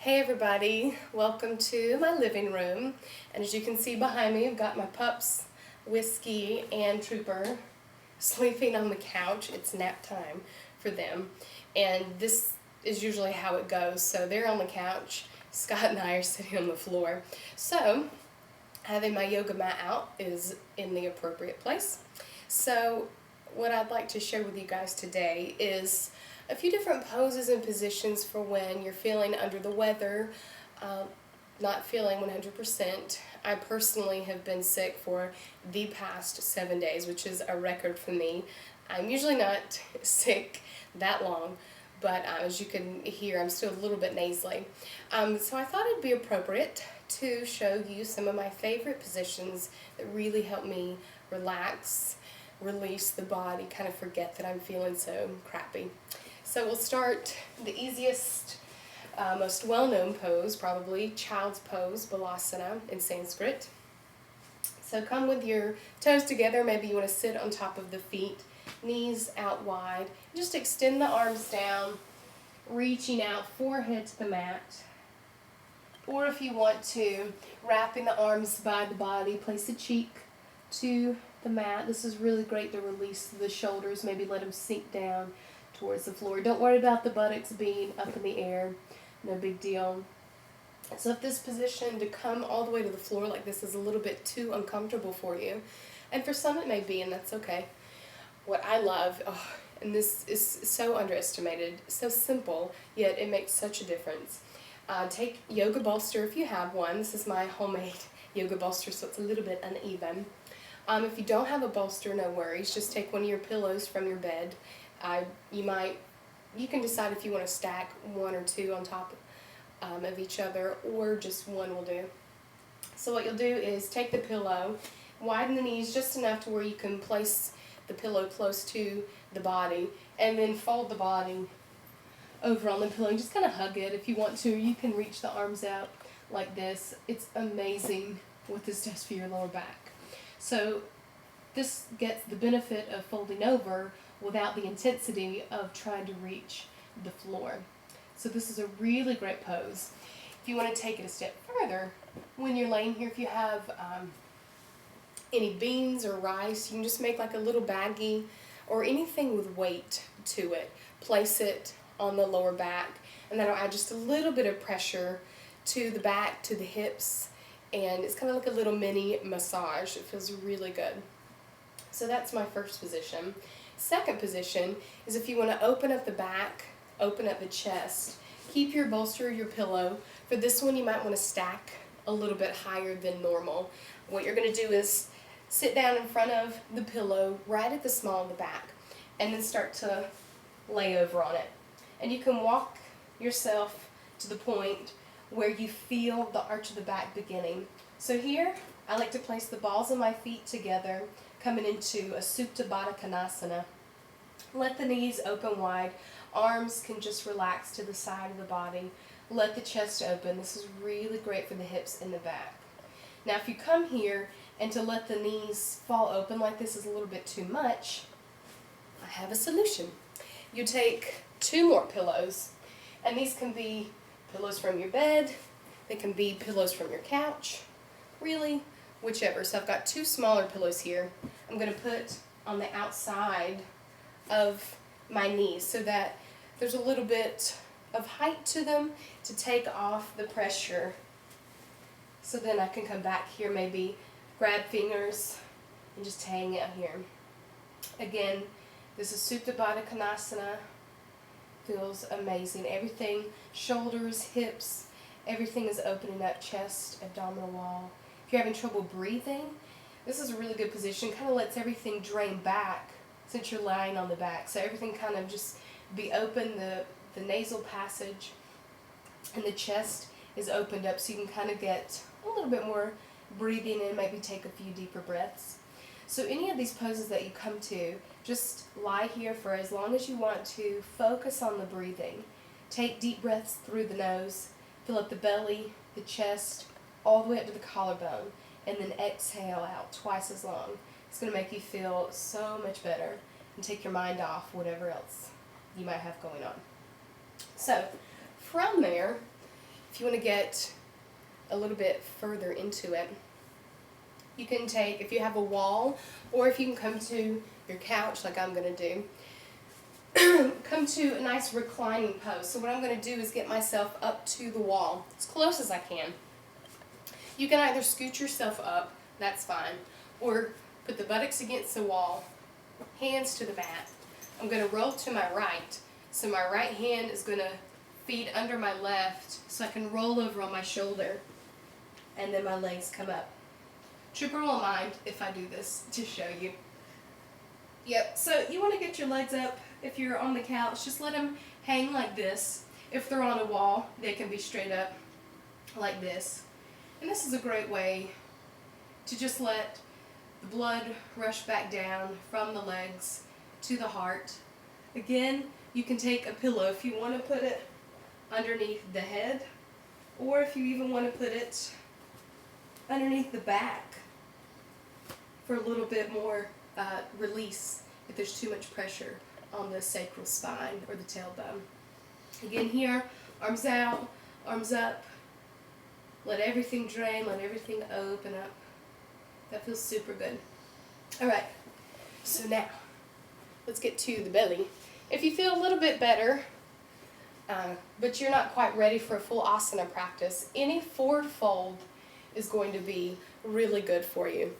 Hey everybody, welcome to my living room. And as you can see behind me, I've got my pups, Whiskey and Trooper, sleeping on the couch. It's nap time for them. And this is usually how it goes. So they're on the couch, Scott and I are sitting on the floor. So having my yoga mat out is in the appropriate place. So what I'd like to share with you guys today is a few different poses and positions for when you're feeling under the weather, not feeling 100%. I personally have been sick for the past 7 days, which is a record for me. I'm usually not sick that long, but as you can hear, I'm still a little bit nasally. So I thought it'd be appropriate to show you some of my favorite positions that really help me relax, release the body, kind of forget that I'm feeling so crappy. So we'll start the easiest, most well-known pose, probably child's pose, balasana in Sanskrit. So come with your toes together. Maybe you want to sit on top of the feet, knees out wide. Just extend the arms down, reaching out forehead to the mat. Or if you want to, wrapping the arms by the body, place the cheek to the mat. This is really great to release the shoulders, maybe let them sink down towards the floor. Don't worry about the buttocks being up in the air, no big deal. So if this position to come all the way to the floor like this is a little bit too uncomfortable for you, and for some it may be, and that's okay. What I love, and this is so underestimated, so simple, yet it makes such a difference. Take yoga bolster if you have one. This is my homemade yoga bolster, so it's a little bit uneven. If you don't have a bolster, no worries. Just take one of your pillows from your bed. You can decide if you want to stack one or two on top of each other, or just one will do. So what you'll do is take the pillow, widen the knees just enough to where you can place the pillow close to the body, and then fold the body over on the pillow. Just kind of hug it if you want to. You can reach the arms out like this. It's amazing what this does for your lower back. So this gets the benefit of folding over without the intensity of trying to reach the floor. So this is a really great pose. If you want to take it a step further, when you're laying here, if you have any beans or rice, you can just make like a little baggie or anything with weight to it. Place it on the lower back, and that'll add just a little bit of pressure to the back, to the hips, and it's kind of like a little mini massage. It feels really good. So that's my first position. Second position is if you want to open up the back, open up the chest, keep your bolster or your pillow. For this one, you might want to stack a little bit higher than normal. What you're going to do is sit down in front of the pillow right at the small of the back, and then start to lay over on it. And you can walk yourself to the point where you feel the arch of the back beginning. So here, I like to place the balls of my feet together, coming into a Supta Baddha Konasana. Let the knees open wide. Arms can just relax to the side of the body. Let the chest open. This is really great for the hips and the back. Now if you come here and to let the knees fall open like this is a little bit too much, I have a solution. You take two more pillows, and these can be pillows from your bed, they can be pillows from your couch, really, whichever. So I've got two smaller pillows here. I'm going to put on the outside of my knees so that there's a little bit of height to them to take off the pressure. So then I can come back here, maybe grab fingers and just hang out here. Again, this is Supta Baddha Konasana. Feels amazing. Everything, shoulders, hips, everything is opening up, chest, abdominal wall. If you're having trouble breathing, this is a really good position. Kind of lets everything drain back since you're lying on the back. So everything kind of just be open, the nasal passage and the chest is opened up, so you can kind of get a little bit more breathing in, maybe take a few deeper breaths. So any of these poses that you come to, just lie here for as long as you want to. Focus on the breathing. Take deep breaths through the nose. Fill up the belly, the chest, all the way up to the collarbone. And then exhale out twice as long. It's going to make you feel so much better and take your mind off whatever else you might have going on. So from there, if you want to get a little bit further into it, you can take, if you have a wall, or if you can come to your couch like I'm going to do, come to a nice reclining pose. So what I'm going to do is get myself up to the wall, as close as I can. You can either scoot yourself up, that's fine, or put the buttocks against the wall, hands to the mat. I'm going to roll to my right, so my right hand is going to feed under my left, so I can roll over on my shoulder, and then my legs come up. Trooper won't mind if I do this to show you. Yep, so you want to get your legs up. If you're on the couch, just let them hang like this. If they're on a wall, they can be straight up like this. And this is a great way to just let the blood rush back down from the legs to the heart. Again, you can take a pillow if you want to put it underneath the head, or if you even want to put it underneath the back for a little bit more release if there's too much pressure on the sacral spine or the tailbone. Again here, arms out, arms up. Let everything drain, let everything open up. That feels super good. Alright, so now, let's get to the belly. If you feel a little bit better, but you're not quite ready for a full asana practice, any forward fold is going to be really good for you.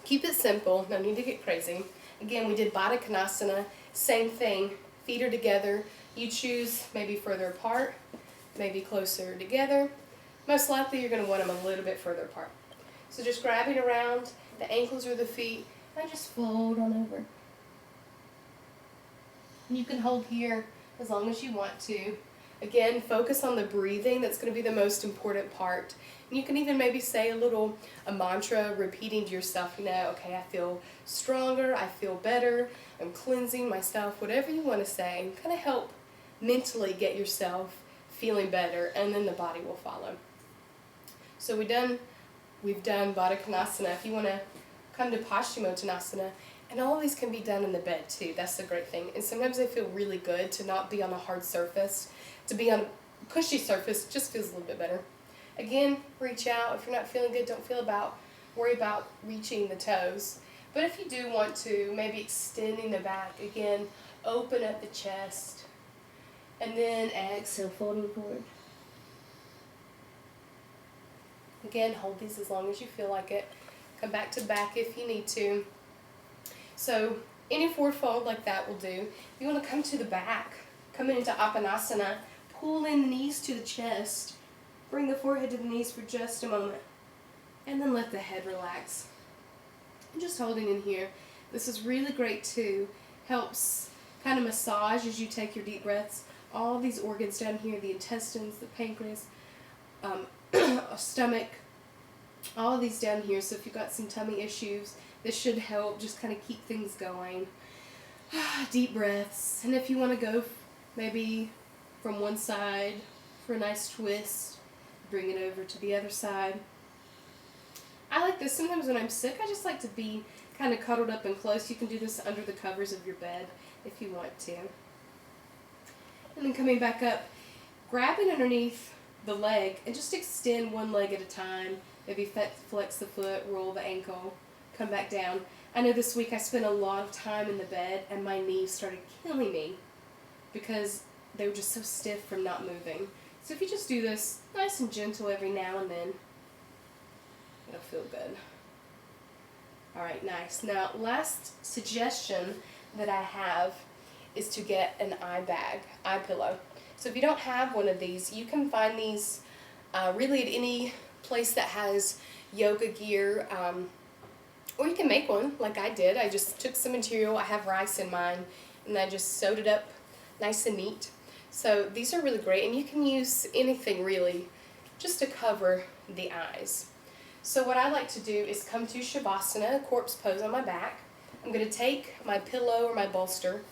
Keep it simple, no need to get crazy. Again, we did Baddha Konasana, same thing, feet are together. You choose maybe further apart, maybe closer together. Most likely you're going to want them a little bit further apart. So just grabbing around the ankles or the feet, and just fold on over. You can hold here as long as you want to. Again, focus on the breathing. That's going to be the most important part. And you can even maybe say a mantra, repeating to yourself, okay, I feel stronger, I feel better, I'm cleansing myself, whatever you want to say. Kind of help mentally get yourself feeling better, and then the body will follow. So we've done Baddha Konasana. If you want to come to Paschimottanasana, and all of these can be done in the bed too. That's the great thing. And sometimes they feel really good to not be on a hard surface. To be on a cushy surface just feels a little bit better. Again, reach out. If you're not feeling good, don't worry about reaching the toes. But if you do want to, maybe extending the back, again, open up the chest. And then exhale, folding forward. Again, hold these as long as you feel like it. Come back to back if you need to. So any forward fold like that will do. You want to come to the back, come into Apanasana, pull in the knees to the chest, bring the forehead to the knees for just a moment, and then let the head relax. And just holding in here. This is really great too. Helps kind of massage as you take your deep breaths. All these organs down here, the intestines, the pancreas, stomach, all of these down here. So if you've got some tummy issues, this should help just kind of keep things going. Deep breaths. And if you want to go maybe from one side for a nice twist, bring it over to the other side. I like this. Sometimes when I'm sick, I just like to be kind of cuddled up and close. You can do this under the covers of your bed if you want to. And then coming back up, grabbing underneath the leg and just extend one leg at a time. Maybe flex the foot, roll the ankle, come back down. I know this week I spent a lot of time in the bed and my knees started killing me because they were just so stiff from not moving. So if you just do this nice and gentle every now and then, it'll feel good. Alright, nice. Now, last suggestion that I have is to get an eye pillow. So if you don't have one of these, you can find these really at any place that has yoga gear, or you can make one like I did. I just took some material, I have rice in mine, and I just sewed it up nice and neat. So these are really great, and you can use anything really just to cover the eyes. So what I like to do is come to Shavasana, corpse pose on my back. I'm going to take my pillow or my bolster.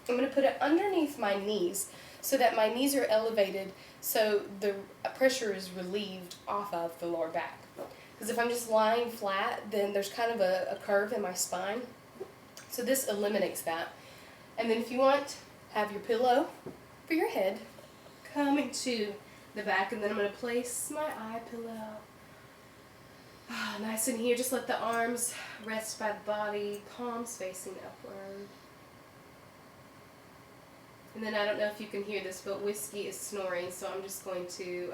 I'm going to put it underneath my knees so that my knees are elevated so the pressure is relieved off of the lower back. Because if I'm just lying flat, then there's kind of a curve in my spine. So this eliminates that. And then if you want, have your pillow for your head, coming to the back, and then I'm going to place my eye pillow. Nice in here. Just let the arms rest by the body, palms facing upward. And then I don't know if you can hear this, but Whiskey is snoring, so I'm just going to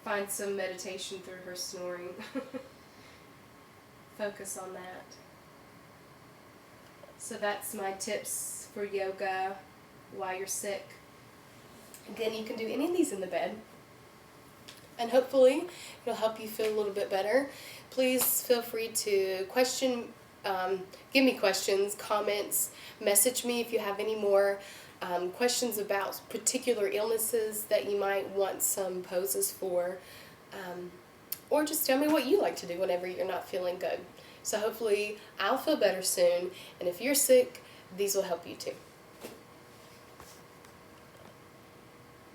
find some meditation through her snoring. Focus on that. So that's my tips for yoga while you're sick. Again, you can do any of these in the bed, and hopefully it'll help you feel a little bit better. Please feel free to give me questions, comments, message me if you have any more questions about particular illnesses that you might want some poses for, or just tell me what you like to do whenever you're not feeling good. So hopefully I'll feel better soon, and if you're sick, these will help you too.